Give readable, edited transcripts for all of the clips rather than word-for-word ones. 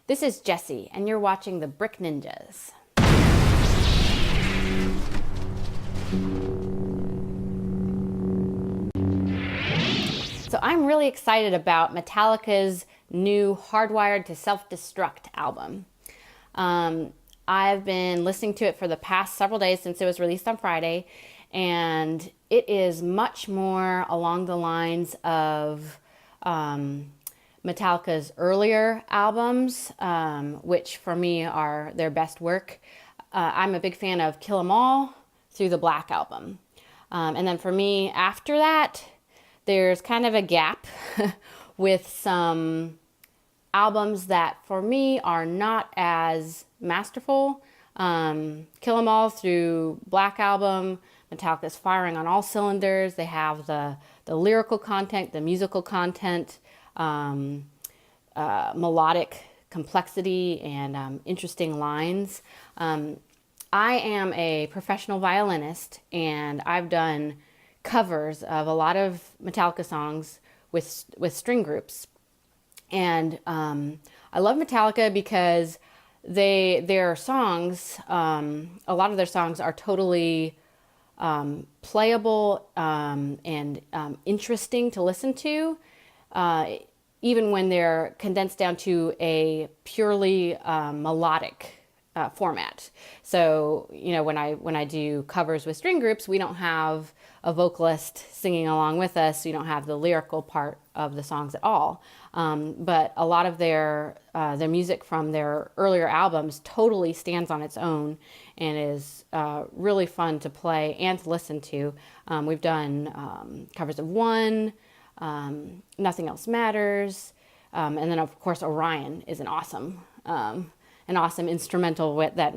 This is Jessie, and you're watching the Brick Ninjas. So I'm really excited about Metallica's new Hardwired to Self Destruct album. I've been listening to it for the past several days since it was released on Friday, and it is much more along the lines of Metallica's earlier albums, which for me are their best work. I'm a big fan of Kill 'Em All through the Black Album. And then for me, after that, there's kind of a gap with some albums that for me are not as masterful. Kill 'Em All through Black Album, Metallica's firing on all cylinders. They have the lyrical content, the musical content, melodic complexity, and interesting lines. I am a professional violinist, and I've done covers of a lot of Metallica songs with string groups. And I love Metallica because their songs, a lot of their songs are totally playable and interesting to listen to, even when they're condensed down to a purely melodic format. So, when I do covers with string groups, we don't have a vocalist singing along with us. So you don't have the lyrical part of the songs at all. But a lot of their music from their earlier albums totally stands on its own and is really fun to play and to listen to. We've done covers of One, Nothing Else Matters, and then of course Orion is an awesome instrumental that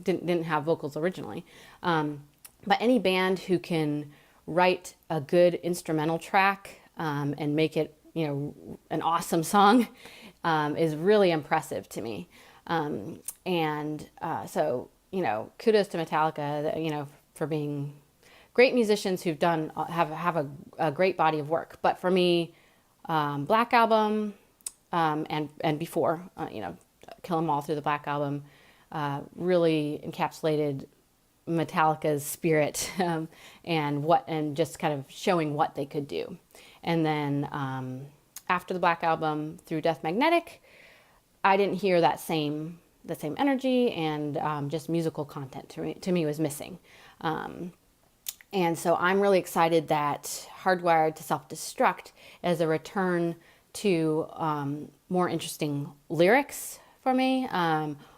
didn't have vocals originally. But any band who can write a good instrumental track and make it an awesome song is really impressive to me. So kudos to Metallica, for being great musicians who've done have a great body of work. But for me, Black Album and before, Kill 'Em All through the Black Album really encapsulated Metallica's spirit and just kind of showing what they could do. And then after the Black Album through Death Magnetic, I didn't hear the same energy, and just musical content to me was missing. And so I'm really excited that Hardwired to Self Destruct is a return to more interesting lyrics for me,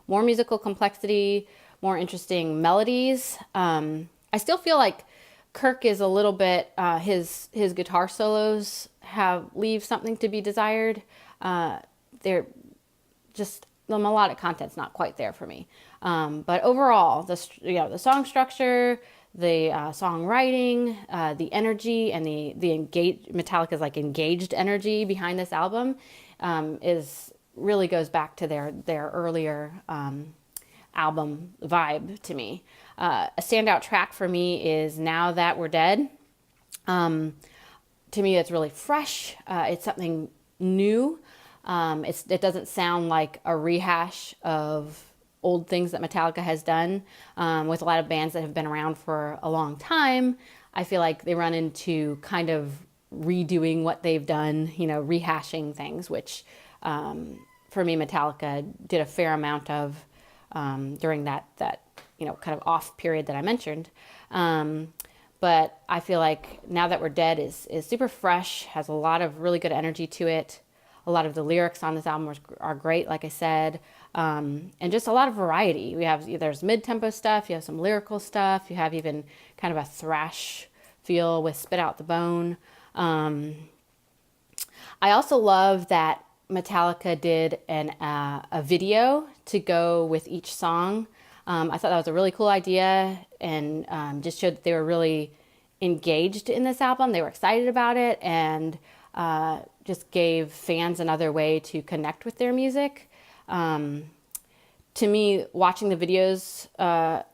more musical complexity, more interesting melodies. I still feel like Kirk is a little bit, his guitar solos leave something to be desired. They're just, the melodic content's not quite there for me. But overall, the song structure, the songwriting, the energy, and the Metallica's engaged energy behind this album really goes back to their earlier album vibe to me. A standout track for me is Now That We're Dead. To me, it's really fresh. It's something new. It doesn't sound like a rehash of old things that Metallica has done. With a lot of bands that have been around for a long time, I feel like they run into kind of redoing what they've done, rehashing things, which for me, Metallica did a fair amount of during that kind of off period that I mentioned. But I feel like Now That We're Dead is super fresh, has a lot of really good energy to it. A lot of the lyrics on this album are great, like I said, and just a lot of variety. There's mid-tempo stuff, you have some lyrical stuff, you have even kind of a thrash feel with Spit Out the Bone. I also love that Metallica did a video to go with each song. I thought that was a really cool idea, and just showed that they were really engaged in this album. They were excited about it, and just gave fans another way to connect with their music. To me, watching the videos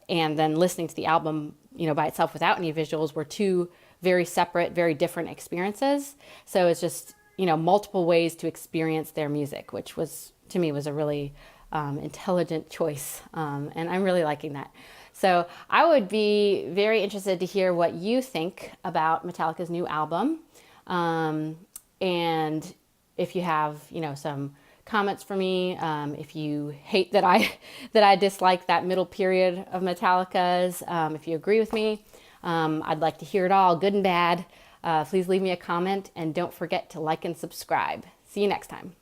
and then listening to the album, by itself without any visuals were two very separate, very different experiences. So it's just, multiple ways to experience their music, which was to me was a really intelligent choice, and I'm really liking that. So I would be very interested to hear what you think about Metallica's new album, and if you have, some comments for me. If you hate that I dislike that middle period of Metallica's, if you agree with me, I'd like to hear it all, good and bad. Please leave me a comment, and don't forget to like and subscribe. See you next time.